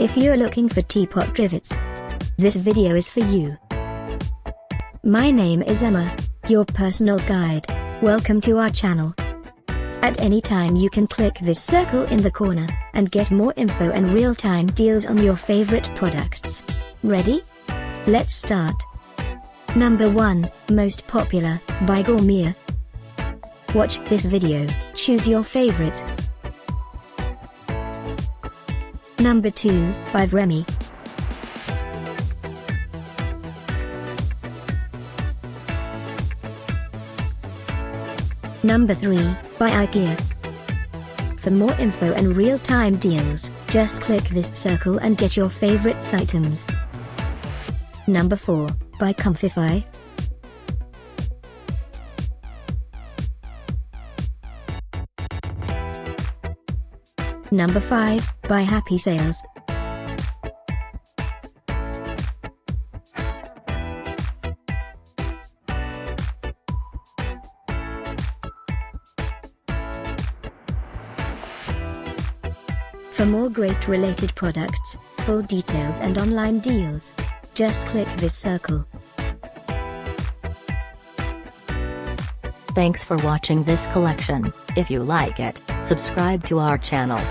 If you're looking for teapot trivets, this video is for you. My name is Emma, your personal guide. Welcome to our channel. At any time you can click this circle in the corner, and get more info and real-time deals on your favorite products. Ready? Let's start. Number 1, Most Popular, by Gourmia. Watch this video, choose your favorite. Number 2, by Vremi. Number 3, by Ikea. For more info and real-time deals, just click this circle and get your favorites items. Number 4, by Comfify. Number 5, by Happy Sales. For more great related products, full details and online deals, just click this circle. Thanks for watching this collection. If you like it, subscribe to our channel.